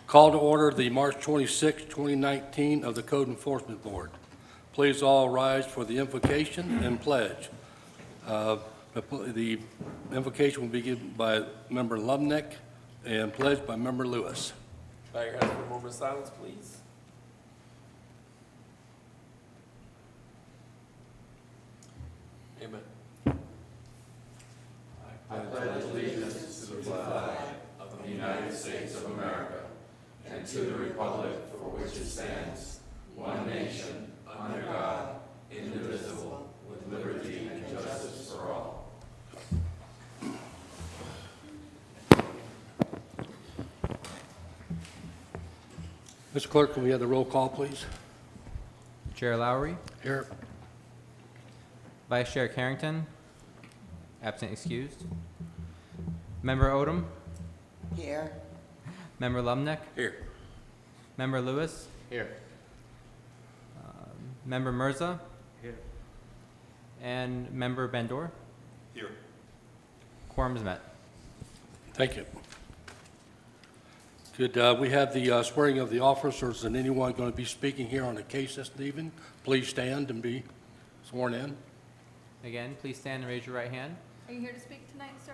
Call to order the March 26, 2019 of the Code Enforcement Board. Please all rise for the invocation and pledge. The invocation will be given by Member Lumnick and pledged by Member Lewis. Bow your heads for a moment of silence, please. Amen. I pledge allegiance to the flag of the United States of America and to the republic for which it stands, one nation, under God, indivisible, with liberty and justice for all. Mr. Clerk, can we have the roll call, please? Chair Lowry, Here. Vice Chair Carrington, absent excused. Member Odom, Here. Member Lumnick, Here. Member Lewis, Here. Member Mirza, and Member Bendor. Here. Quorum is met. Thank you. Could we have the swearing of the officers and anyone going to be speaking here on the case this evening? Please stand and be sworn in. Again, please stand and raise your right hand. Are you here to speak tonight, sir?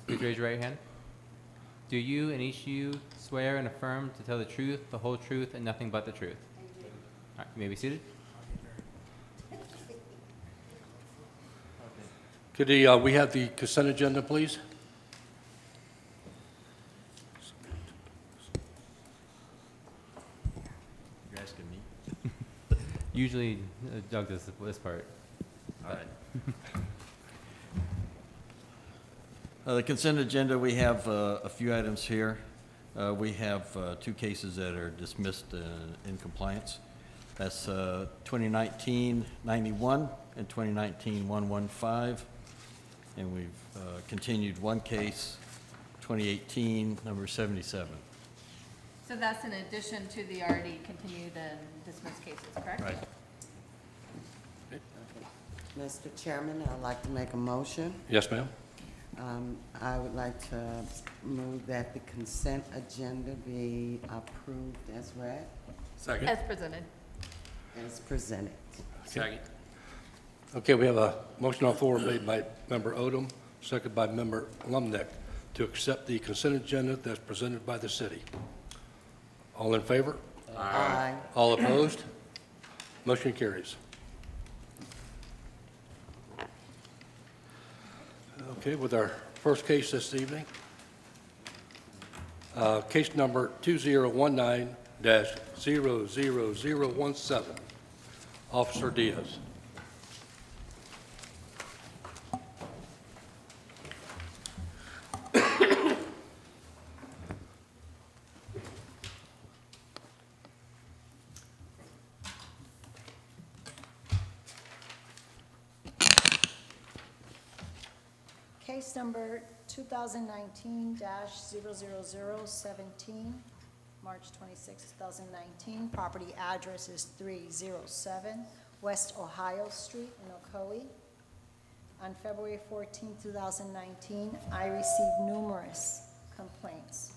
Please raise your right hand. Do you and each of you swear and affirm to tell the truth, the whole truth, and nothing but the truth? All right, you may be seated. Could we have the consent agenda, please? You're asking me? Usually Doug does this part. All right. The consent agenda, we have a few items here. We have two cases that are dismissed in compliance. That's 2019-91 and 2019-115. And we've continued one case, 2018, number 77. So that's in addition to the already continued and dismissed cases, correct? Right. Mr. Chairman, I'd like to make a motion. Yes, ma'am. I would like to move that the consent agenda be approved as read, Second. As presented. as presented. Second. Okay, we have a motion on the floor made by Member Odom, seconded by Member Lumnick, to accept the consent agenda that's presented by the city. All in favor? Aye. All opposed? Motion carries. Okay, with our first case this evening, case number 2019-00017, Officer Diaz. Case number 2019-00017, March 26, 2019. Property address is 307 West Ohio Street in Ocoee. On February 14, 2019, I received numerous complaints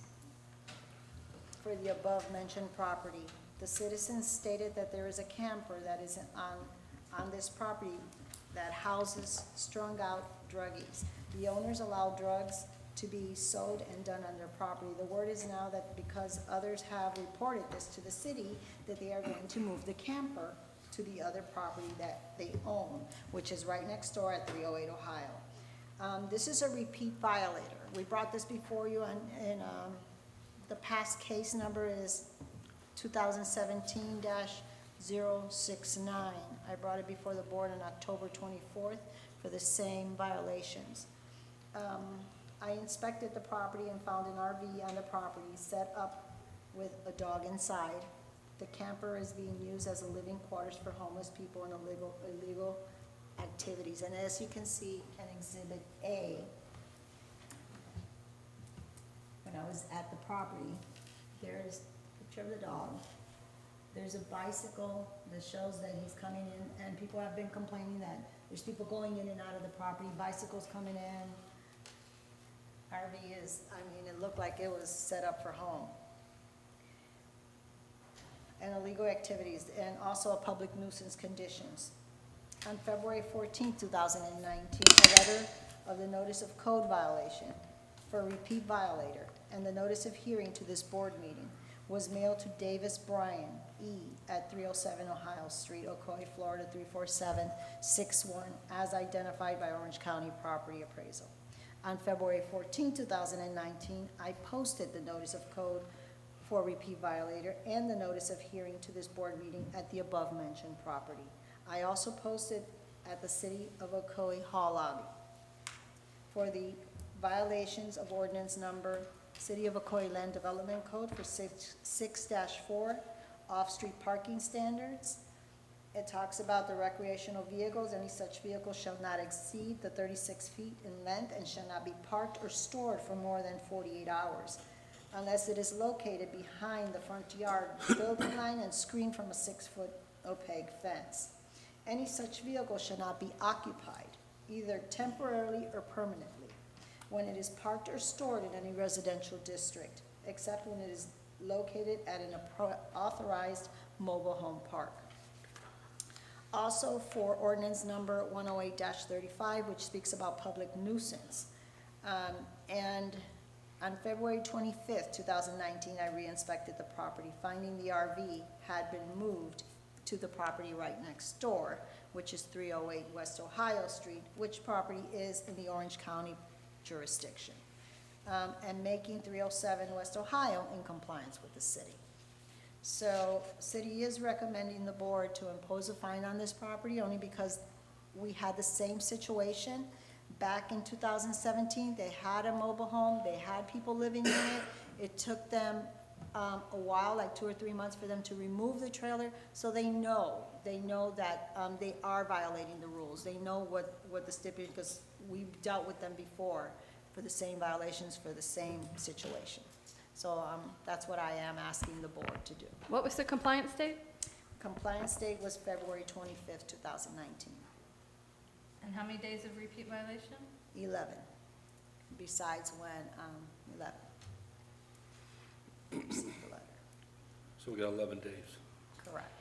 for the above-mentioned property. The citizens stated that there is a camper that is on this property that houses strung-out druggies. The owners allow drugs to be sold and done on their property. The word is now that because others have reported this to the city, that they are going to move the camper to the other property that they own, which is right next door at 308 Ohio. This is a repeat violator. We brought this before you, and the past case number is 2017-069. I brought it before the board on October 24th for the same violations. I inspected the property and found an RV on the property set up with a dog inside. The camper is being used as a living quarters for homeless people and illegal activities. And as you can see in Exhibit A, when I was at the property, there is a picture of the dog. There's a bicycle that shows that he's coming in, and people have been complaining that there's people going in and out of the property, bicycles coming in. RV is, I mean, it looked like it was set up for home. And illegal activities, and also public nuisance conditions. On February 14, 2019, a letter of the notice of code violation for a repeat violator and the notice of hearing to this board meeting was mailed to Davis Bryan, E., at 307 Ohio Street, Ocoee, Florida, 34761, as identified by Orange County Property Appraisal. On February 14, 2019, I posted the notice of code for repeat violator and the notice of hearing to this board meeting at the above-mentioned property. I also posted at the City of Ocoee Hall lobby for the violations of ordinance number City of Ocoee Land Development Code for 6-4, off-street parking standards. It talks about the recreational vehicles. Any such vehicle shall not exceed the 36 feet in length and shall not be parked or stored for more than 48 hours unless it is located behind the front yard building line and screened from a 6-foot opaque fence. Any such vehicle shall not be occupied, either temporarily or permanently, when it is parked or stored in any residential district, except when it is located at an authorized mobile home park. Also for ordinance number 108-35, which speaks about public nuisance. And on February 25th, 2019, I re-inspected the property, finding the RV had been moved to the property right next door, which is 308 West Ohio Street, which property is in the Orange County jurisdiction, and making 307 West Ohio in compliance with the city. So, city is recommending the board to impose a fine on this property only because we had the same situation back in 2017. They had a mobile home, they had people living in it. It took them a while, like 2 or 3 months, for them to remove the trailer, so they know that they are violating the rules. They know what the stipulation, because we've dealt with them before for the same violations for the same situation. So that's what I am asking the board to do. What was the compliance date? Compliance date was February 25th, 2019. And how many days of repeat violation? 11, besides when, 11. Received the letter. So we got 11 days. Correct.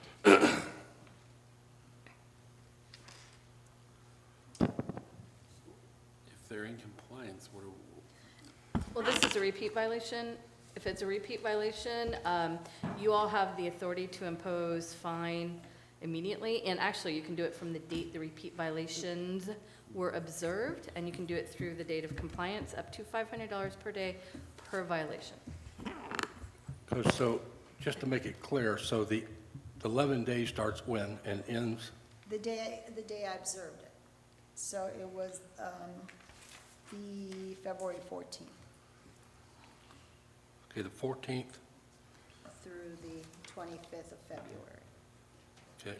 If they're in compliance, what do, Well, this is a repeat violation. If it's a repeat violation, you all have the authority to impose fine immediately. And actually, you can do it from the date the repeat violations were observed, and you can do it through the date of compliance, up to $500 per day per violation. So, just to make it clear, so the 11 days starts when and ends? The day I observed it. So it was the February 14th Okay, the 14th? through the 25th of February. Okay.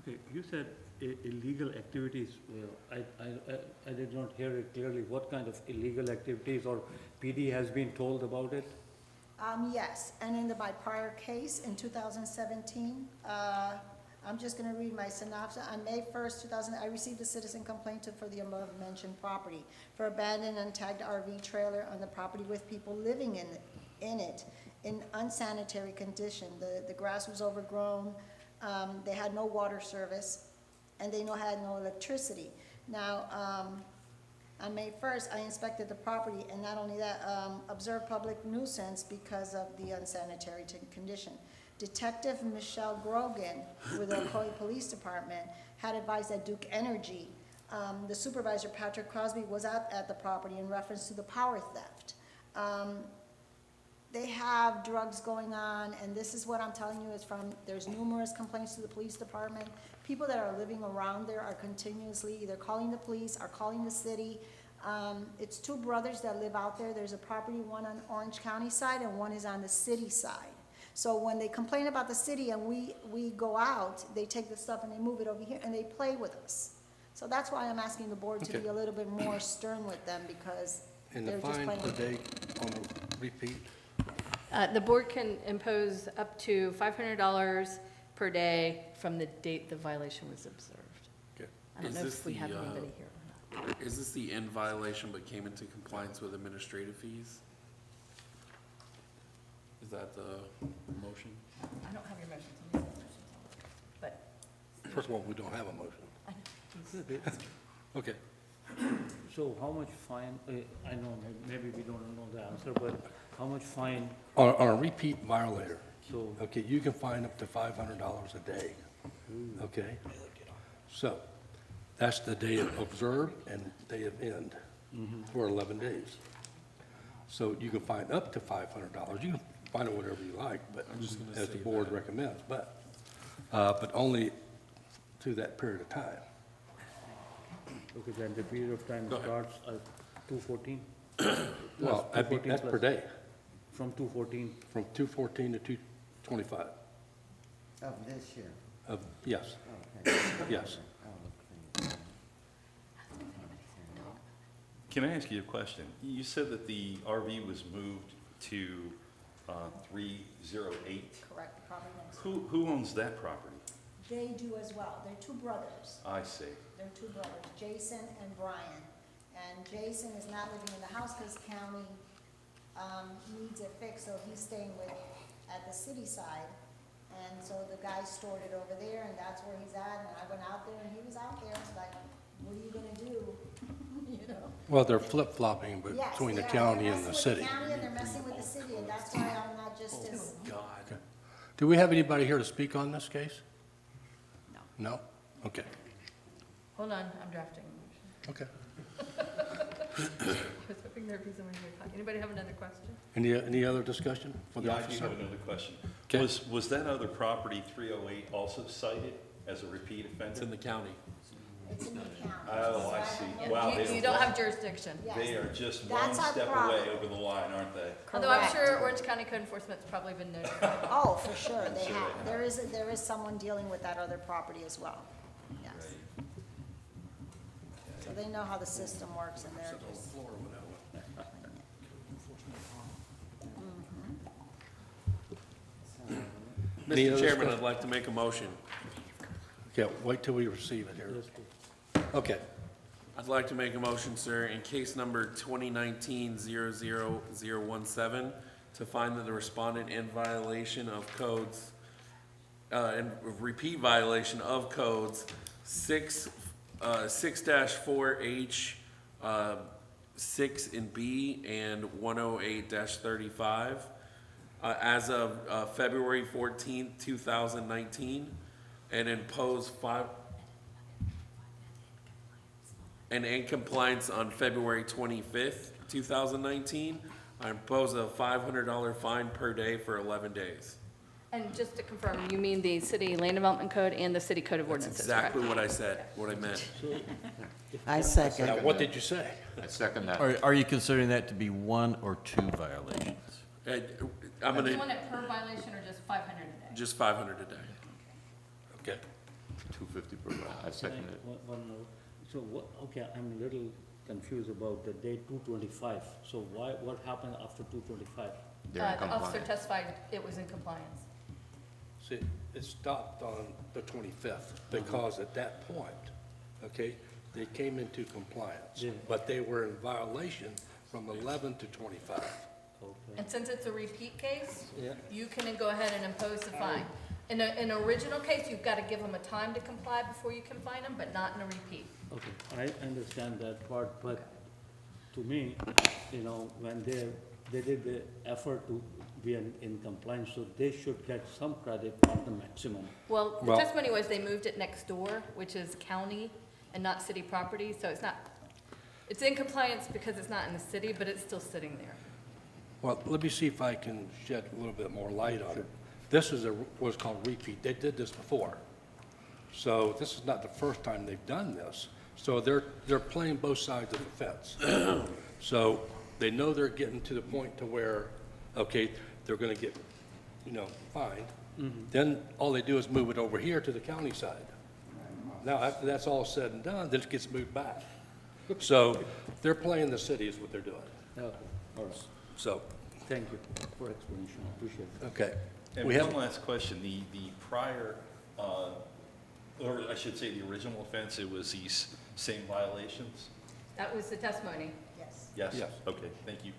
Okay, you said illegal activities. I did not hear it clearly. What kind of illegal activities, or PD has been told about it? Yes, and in my prior case in 2017, I'm just going to read my synopsis. On May 1st, 2000, I received a citizen complaint for the above-mentioned property for abandoned and tagged RV trailer on the property with people living in it in unsanitary condition. The grass was overgrown, they had no water service, and they had no electricity. Now, on May 1st, I inspected the property, and not only that, observed public nuisance because of the unsanitary condition. Detective Michelle Grogan with the Ocoee Police Department had advised that Duke Energy, the supervisor Patrick Crosby, was at the property in reference to the power theft. They have drugs going on, and this is what I'm telling you is there's numerous complaints to the police department. People that are living around there are continuously either calling the police or calling the city. It's two brothers that live out there. There's a property, one on Orange County side and one is on the city side. So when they complain about the city and we go out, they take the stuff and they move it over here and they play with us. So that's why I'm asking the board to Okay. be a little bit more stern with them, because And the they're just fine playing per with. day on the repeat? The board can impose up to $500 per day from the date the violation was observed. Okay. I don't Is know this if we the, have anybody here or not. Is this the in violation but came into compliance with administrative fees? Is that the motion? I don't have your motions, let me see the motions on it. But, First of all, we don't have a motion. I know, he's- Okay. So how much fine, I know, maybe we don't know the answer, but how much fine, On a repeat violator, so, okay, you can fine up to $500 a day, okay? So, that's the day of observed and day of end for 11 days. So you can fine up to $500. You can fine it whatever you like, but I'm just gonna as the say board that. recommends, but only to that period of time. okay, then the period of time Go ahead. starts at 2/14? Well, that's per day, From 2/14, from 2/14 to 2/25. Of this year. Yes, Okay. yes. Oh, okay. Can I ask you a question? You said that the RV was moved to 308. Correct, the property next. Who owns that property? They do as well. They're two brothers. I see. They're two brothers, Jason and Brian. And Jason is not living in the house because county needs it fixed, so he's staying at the city side. And so the guy stored it over there, and that's where he's at. And I went out there, and he was out there. It's like, what are you gonna do? You know? Well, they're flip-flopping Yes, between the they are. county They're and the messing with city. county and they're messing with the city, and that's why I'm not just as, God. Do we have anybody here to speak on this case? No. No? Okay, Hold on, I'm drafting a motion. okay. I was hoping there'd be someone here talking. Anybody have another question? Any other discussion for the Yeah, I do officer? have another question. Okay. Was that other property, 308, also cited as a repeat It's offender? in the county. it's in the county. Oh, I So see. have no- Yeah, Wow, you don't have jurisdiction. Yes. They are just one That's our step problem. away over the line, aren't they? Although I'm Correct. sure Orange County Code Enforcement's probably been notified. Oh, for sure, they sure have. they There is someone dealing with that other property as well. Yes. Right. So they know how the system works and they're just, Any Mr. other Chairman, discussion? I'd like to make a motion. Okay, wait till we receive it here. yes, please. Okay, I'd like to make a motion, sir, in case number 2019-00017, to find that the respondent in violation of codes, in repeat violation of codes 6-4H, 6 in B, and 108-35, as of February 14th, 2019, and impose and in compliance on February 25th, 2019, I impose a $500 fine per day for 11 days. And just to confirm, you mean the city land development code and the city code of That's ordinances, correct? exactly what I said, what I meant. I second. now what did you say? I second that. Are you considering that to be one or two violations? I'm Do you gonna, want it per violation or just 500 a day? just 500 a day. Okay, 250 per mile. I second it. One more. So what, okay, I'm a little confused about the day 225. So what happened after 225? They're in The officer compliance. testified it was in compliance. see, it stopped on the 25th, because at that point, okay, they came into compliance, Yeah. but they were in violation from 11 to 25. Okay. And since it's a repeat case, Yeah. you can go ahead and impose the fine. In an original case, you've got to give them a time to comply before you can fine them, but not in a repeat. Okay, I understand that part, but to me, you know, when they did the effort to be in compliance, so they should get some credit on the maximum. Well, the Well- testimony was they moved it next door, which is county and not city property, so it's in compliance because it's not in the city, but it's still sitting there. Well, let me see if I can shed a little bit more light on it. This is what's called repeat. They did this before. So this is not the first time they've done this. So they're playing both sides of the fence. So they know they're getting to the point to where, okay, they're gonna get, fined. Then all they do is move it over here to the county side. Now, after that's all said and done, then it gets moved back. So they're playing the city is what they're doing. Okay, all right. So, Thank you for explanation, appreciate it. Okay. And We have, one last question, the prior, or I should say the original offense, it was these same violations? That was the testimony, Yes. Yes? Yes. Okay, thank you.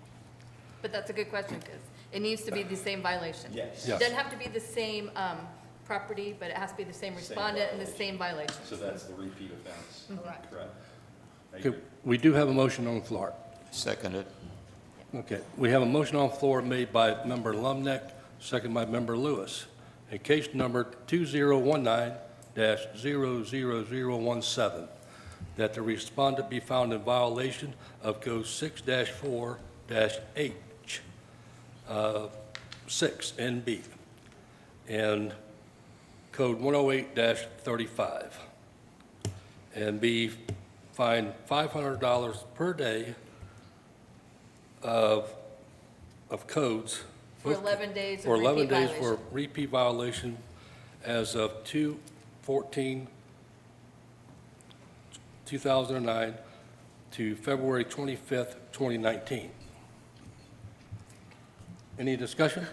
but that's a good question, because it needs to be the same violation. Yes. Yes. It doesn't have to be the same property, but it has to be the same respondent and the same violation. So that's the repeat offense? Correct. Correct. Thank okay, you. we do have a motion on the floor. Seconded. Okay, we have a motion on the floor made by Member Lumnick, second by Member Lewis. In case number 2019-00017, that the respondent be found in violation of Code 6-4-H, 6 NB, and Code 108-35, and be fined $500 per day of codes. For 11 days of For 11 repeat days for violation. repeat violation as of 2/14/2009 to February 25th, 2019. Any discussion?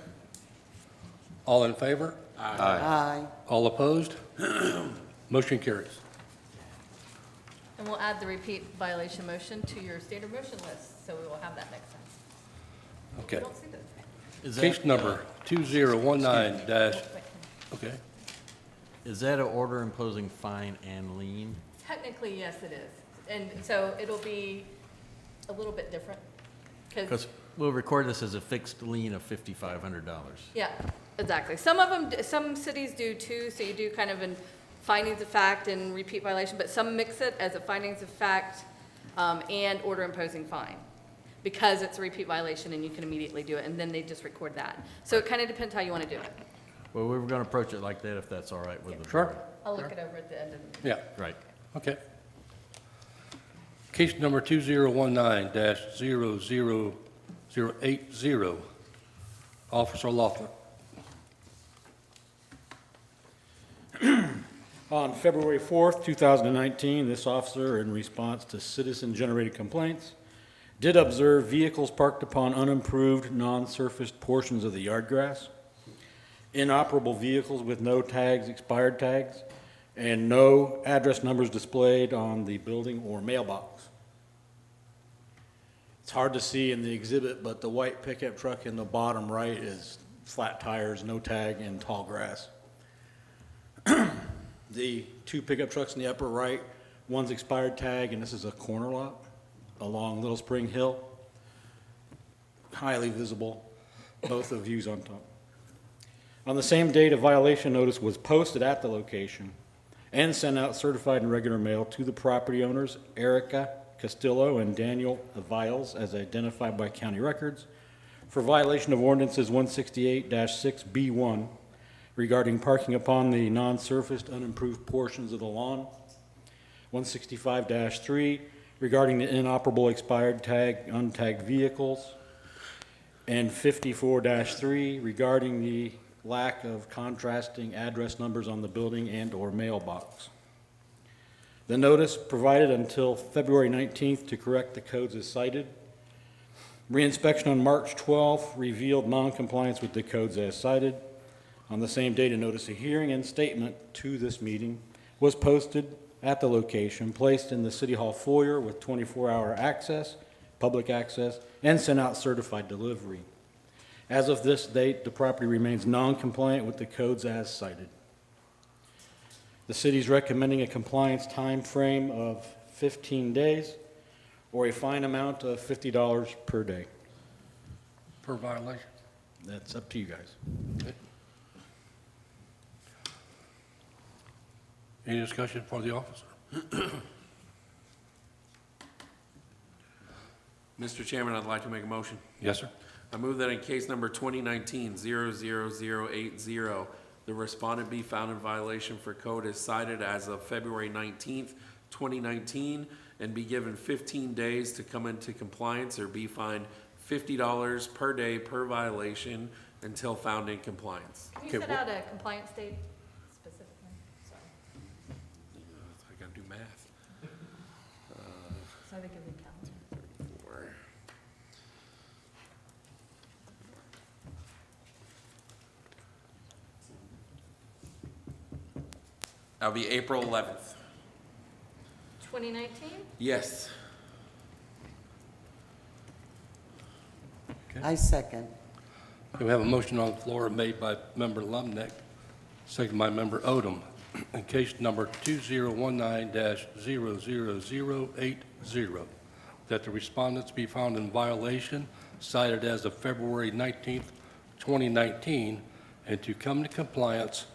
All in favor? Aye. All opposed? Motion carries. And we'll add the repeat violation motion to your standard motion list, so we will have that next time. Okay. We don't see those. Is that, Case number 2019 dash, Wait. okay. is that an order imposing fine and lien? Technically, yes, it is. And so it'll be a little bit different, because, Because we'll record this as a fixed lien of $5,500. yeah, exactly. Some of them, some cities do too, so you do kind of in findings of fact and repeat violation, but some mix it as a findings of fact and order imposing fine, because it's a repeat violation and you can immediately do it, and then they just record that. So it kind of depends how you want to do it. Well, we were going to approach it like that if that's all right with the Sure. board. I'll look it over at the end of the. Yeah, Right. okay. Case number 2019-00080, Officer Loeffler. On February 4th, 2019, this officer, in response to citizen-generated complaints, did observe vehicles parked upon unimproved, non-surfaced portions of the yard grass, inoperable vehicles with no tags, expired tags, and no address numbers displayed on the building or mailbox. It's hard to see in the exhibit, but the white pickup truck in the bottom right is flat tires, no tag, and tall grass. The two pickup trucks in the upper right, one's expired tag, and this is a corner lot along Little Spring Hill. Highly visible, both the views on top. On the same date, a violation notice was posted at the location and sent out certified and regular mail to the property owners, Erica Castillo and Daniel Viles, as identified by county records, for violation of ordinances 168-6B1 regarding parking upon the non-surfaced unimproved portions of the lawn, 165-3 regarding the inoperable expired tag, untagged vehicles, and 54-3 regarding the lack of contrasting address numbers on the building and/or mailbox. The notice provided until February 19th to correct the codes as cited. Reinspection on March 12th revealed noncompliance with the codes as cited. On the same date, a notice of hearing and statement to this meeting was posted at the location, placed in the City Hall foyer with 24-hour access, public access, and sent out certified delivery. As of this date, the property remains non-compliant with the codes as cited. The city is recommending a compliance time frame of 15 days or a fine amount of $50 per day. Per violation. That's up to you guys. Okay. Any discussion for the officer? Mr. Chairman, I'd like to make a motion. Yes, sir. I move that in case number 2019-00080, the respondent be found in violation for code as cited as of February 19th, 2019, and be given 15 days to come into compliance or be fined $50 per day per violation until found in compliance. Can you Okay, set out a compliance date specifically? Sorry. I gotta do math. So they give you a calendar. That'll be April 11th. 2019? Yes. I second. We have a motion on the floor made by Member Lumnick, seconded by Member Odom, in case number 2019-00080, that the respondents be found in violation cited as of February 19th, 2019, and to come to compliance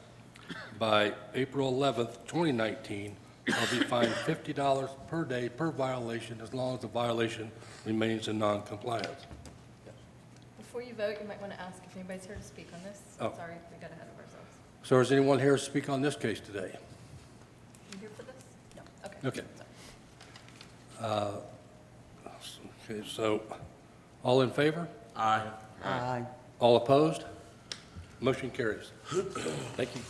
by April 11th, 2019, will be fined $50 per day per violation as long as the violation remains in non-compliance. Before you vote, you might want to ask if anybody's here to speak on this. Oh. Sorry, we got ahead of ourselves. So is anyone here to speak on this case today? You here for this? No, okay. Okay. Sorry. Okay, so, all in favor? Aye. Aye. All opposed? Motion carries. Thank you.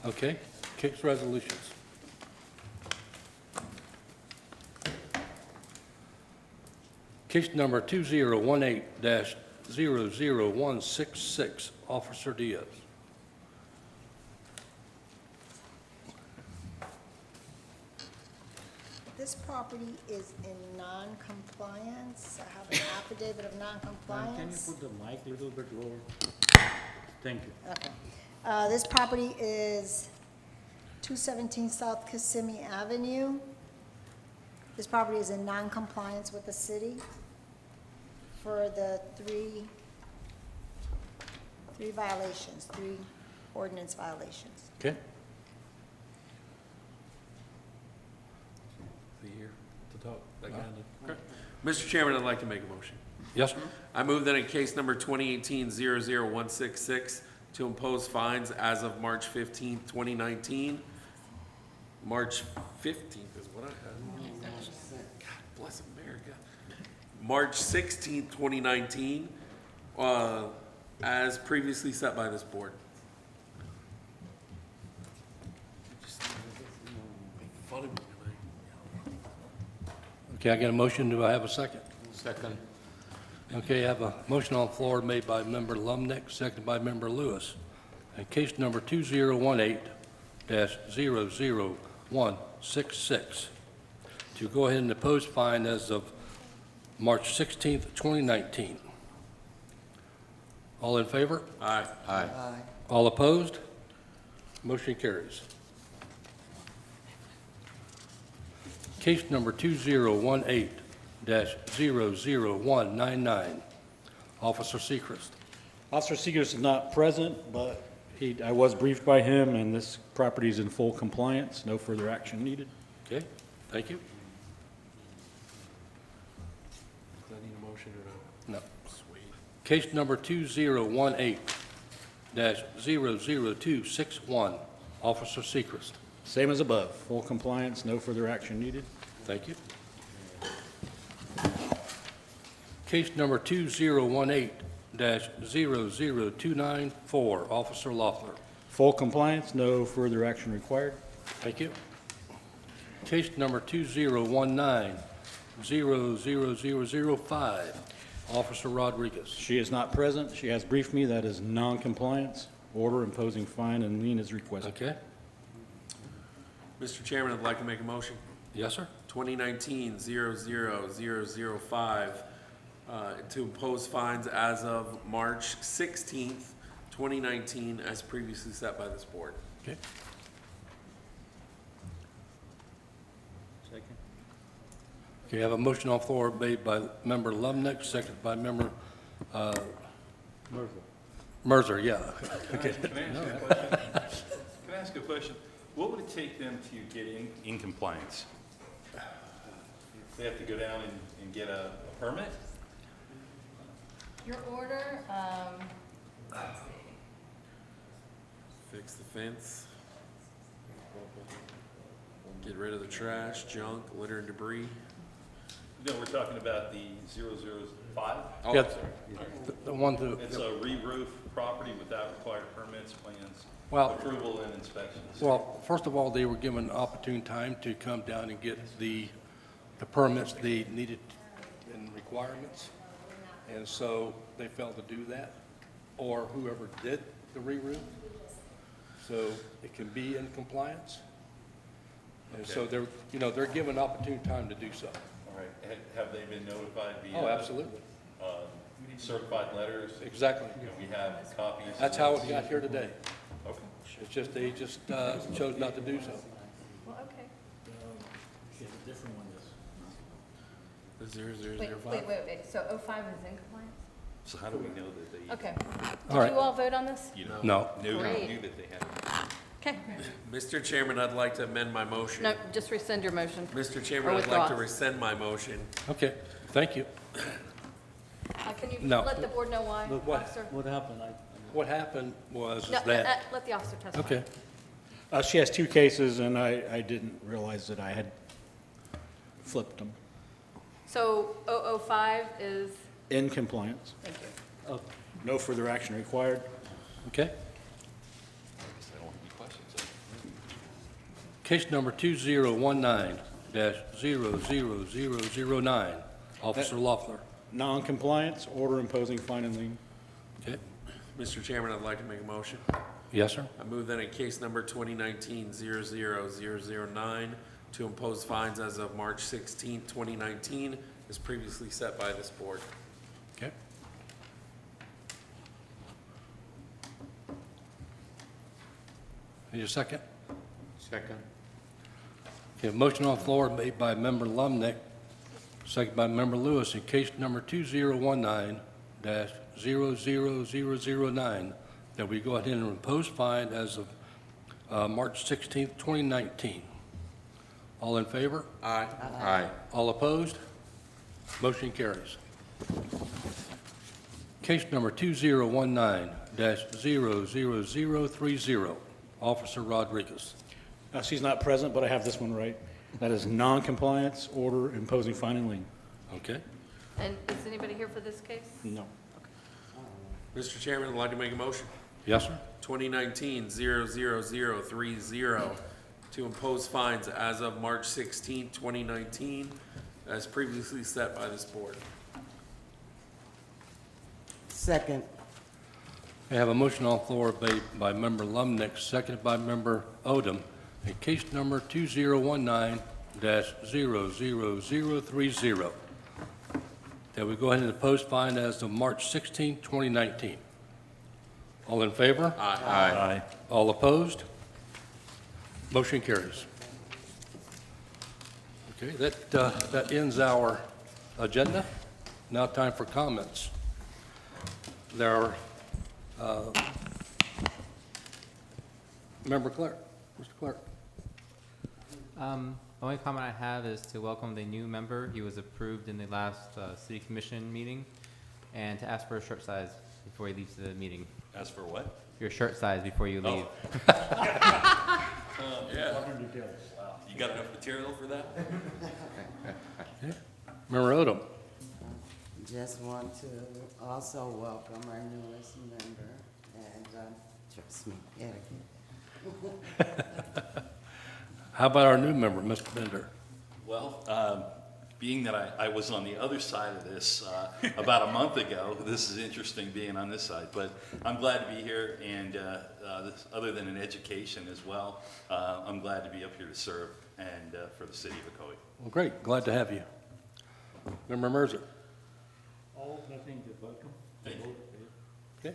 Okay, case resolutions. Case number 2018-00166, Officer Diaz. This property is in non-compliance. I have an affidavit of Ma'am, can you non-compliance. put the mic a little bit lower? Thank you. Okay. This property is 217 South Kissimmee Avenue. This property is in non-compliance with the city for the three violations, three ordinance violations. Okay? The year to talk. Mr. Chairman, I'd like to make a motion. Yes, sir? I move that in case number 2018-00166, to impose fines as of March 15th, 2019. March 15th is what I had. God bless America. March 16th, 2019, as previously set by this board. Just make fun of me tonight. Okay, I get a motion. Do I have a second? Second. Okay, I have a motion on the floor made by Member Lumnick, seconded by Member Lewis. In case number 2018-00166, to go ahead and impose fine as of March 16th, 2019. All in favor? Aye. Aye. Aye. All opposed? Motion carries. Case number 2018-00199, Officer Sechrist. Officer Seegers is not present, but I was briefed by him, and this property is in full compliance. No further action needed. Okay, thank you. Does that need a motion or No. not? Sweet. Case number 2018-00261, Officer Sechrist. Same as above, full compliance, no further action needed. Thank you. Case number 2018-00294, Officer Loeffler. Full compliance, no further action required. Thank you. Case number 2019-00005, Officer Rodriguez. She is not present. She has briefed me. That is non-compliance. Order imposing fine and lien is requested. Okay, Mr. Chairman, I'd like to make a motion. yes, sir? 2019-00005, to impose fines as of March 16th, 2019, as previously set by this board. Okay. Second. Okay, I have a motion on the floor made by Member Lumnick, seconded by Member Murphy. Merzer, yeah. Okay. Can I ask you a question? Can I ask a question? What would it take them to get in compliance? They have to go down and get a permit? Your order, let's see. Fix the fence. Get rid of the trash, junk, litter, and debris. No, we're talking about the 005? Oh, Yeah, I'm sorry. The one to, It's a re-roof property without required permits, plans, Well- approval, and inspections. well, first of all, they were given opportune time to come down and get the permits they needed and requirements. And so they failed to do that, or whoever did the re-roof. so it can be in compliance. And so they're given opportune time to do so. All right, have they been notified via? Oh, absolutely. Certified letters? Exactly. Do we have copies? That's how it got here today. Okay. It's just, they just chose not to do so. Well, okay. a different one, yes. Wait, so 05 is in compliance? So how do we know that they? Okay. All Did right. you all vote on this? No. Great. that they had. Okay. Mr. Chairman, I'd like to amend my motion. No, just rescind your motion. Mr. Or Chairman, I'd like to withdraw. rescind my motion. Okay, thank you. Can you No. let the board know why, Look, officer? What happened? What happened was No, that, let the officer testify. okay, She has two cases, and I didn't realize that I had flipped them. So 005 is, In compliance. thank you. Oh, No further action required. okay. Case number 2019-00009, Officer Loeffler. Non-compliance, order imposing fine and lien. Okay, Mr. Chairman, I'd like to make a motion. yes, sir? I move that in case number 2019-00009 to impose fines as of March 16, 2019, as previously set by this board. Okay. Need a second? Second. Okay, motion on the floor made by Member Lumnick, second by Member Lewis, in case number 2019-00009, that we go ahead and impose fine as of March 16th, 2019. All in favor? Aye. Aye. All opposed? Motion carries. Case number 2019-00030, Officer Rodriguez. She's not present, but I have this one right. That is non-compliance, order imposing fine and lien. Okay, And is anybody here for this case? No. Mr. Chairman, I'd like to make a motion. yes, sir? 2019-00030 to impose fines as of March 16, 2019, as previously set by this board. Second. I have a motion on the floor made by Member Lumnick, seconded by Member Odom, in case number 2019-00030, that we go ahead and impose fine as of March 16, 2019. All in favor? Aye. All opposed? Motion carries. Okay, that ends our agenda. Now time for comments. There are, Member Clerk, Mr. Clerk. The only comment I have is to welcome the new member. He was approved in the last city commission meeting, and to ask for a shirt size before he leaves the meeting. As for what? Your shirt size before you leave. Yeah. You got enough material for that? Member Odom. Just want to also welcome our newest member, and trust me, How about our new member, Mr. Bender? Well, being that I was on the other side of this about a month ago, this is interesting being on this side, but I'm glad to be here, and this, other than an education as well, I'm glad to be up here to serve and for the city of Ocoee. Well, great, glad to have you. Member Merzer. all, nothing, welcome. Thank you. Okay,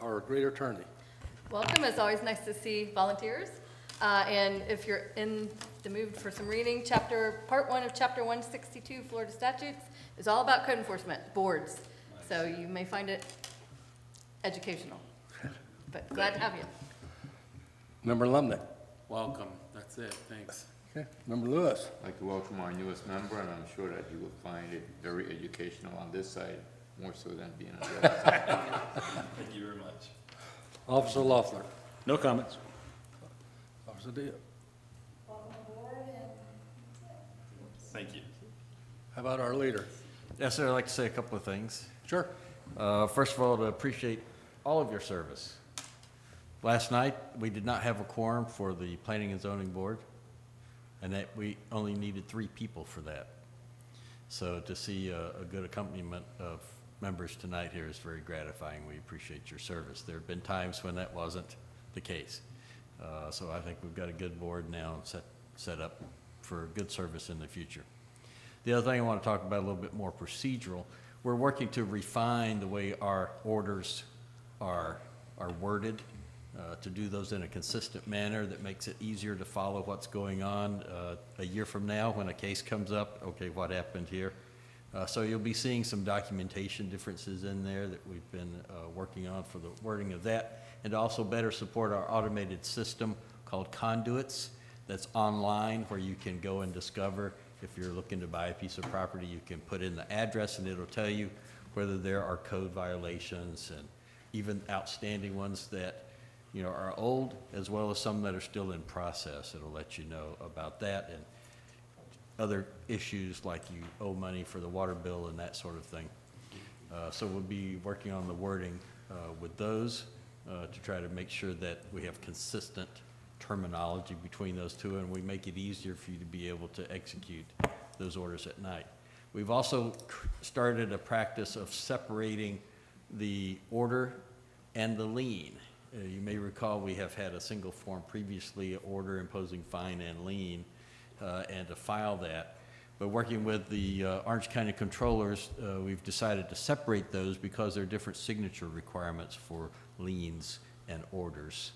our great attorney. Welcome, it's always nice to see volunteers. And if you're in the mood for some reading, part 1 of Chapter 162 Florida statutes is all about code enforcement boards. So you may find it educational, but glad to have you. Member Lumnick. Welcome. That's it. Thanks. Okay, Member Lewis. I'd like to welcome our newest member, and I'm sure that you will find it very educational on this side, more so than being on the other side. Thank you very much. Officer Loeffler. No comments. Officer Diaz. Thank you. How about our leader? Yes, sir, I'd like to say a couple of things. Sure. First of all, to appreciate all of your service. Last night, we did not have a quorum for the Planning and Zoning Board, and that we only needed 3 people for that. So to see a good accompaniment of members tonight here is very gratifying. We appreciate your service. There have been times when that wasn't the case. So I think we've got a good board now set up for good service in the future. The other thing I want to talk about a little bit more procedural, we're working to refine the way our orders are worded, to do those in a consistent manner that makes it easier to follow what's going on a year from now when a case comes up. Okay, what happened here? So you'll be seeing some documentation differences in there that we've been working on for the wording of that, and to also better support our automated system called Conduits that's online, where you can go and discover if you're looking to buy a piece of property, you can put in the address and it'll tell you whether there are code violations and even outstanding ones that, you know, are old, as well as some that are still in process. It'll let you know about that and other issues like you owe money for the water bill and that sort of thing. So we'll be working on the wording with those to try to make sure that we have consistent terminology between those two, and we make it easier for you to be able to execute those orders at night. We've also started a practice of separating the order and the lien. You may recall we have had a single form previously, order imposing fine and lien, and to file that. But working with the Orange County controllers, we've decided to separate those because there are different signature requirements for liens and orders.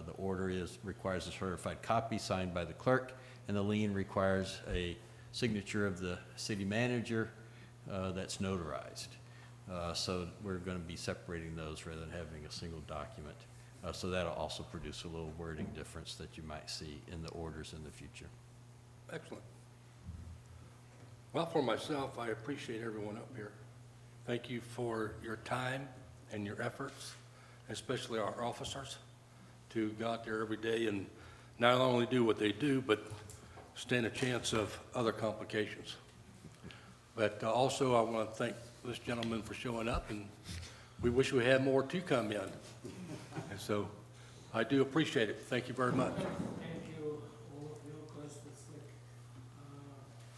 The order requires a certified copy signed by the clerk, and the lien requires a signature of the city manager that's notarized. So we're going to be separating those rather than having a single document. So that'll also produce a little wording difference that you might see in the orders in the future. Excellent. Well, for myself, I appreciate everyone up here. Thank you for your time and your efforts, especially our officers, to go out there every day and not only do what they do, but stand a chance of other complications. But also, I want to thank this gentleman for showing up, and we wish we had more to come in. And so I do appreciate it. Thank you very much. Thank you, all of you, because it's like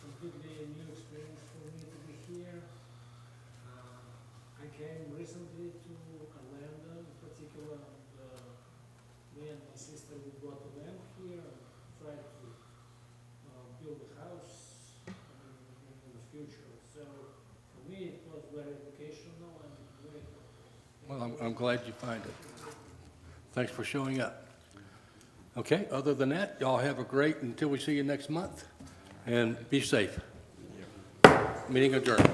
completely a new experience for me to be here. I came recently to Orlando, in particular, and me and my sister, we bought a land here and tried to build a house in the future. So for me, it was very educational and very helpful. Well, I'm glad you find it. Thanks for showing up. Okay, other than that, y'all have a great, until we see you next month, and be safe. Meeting adjourned.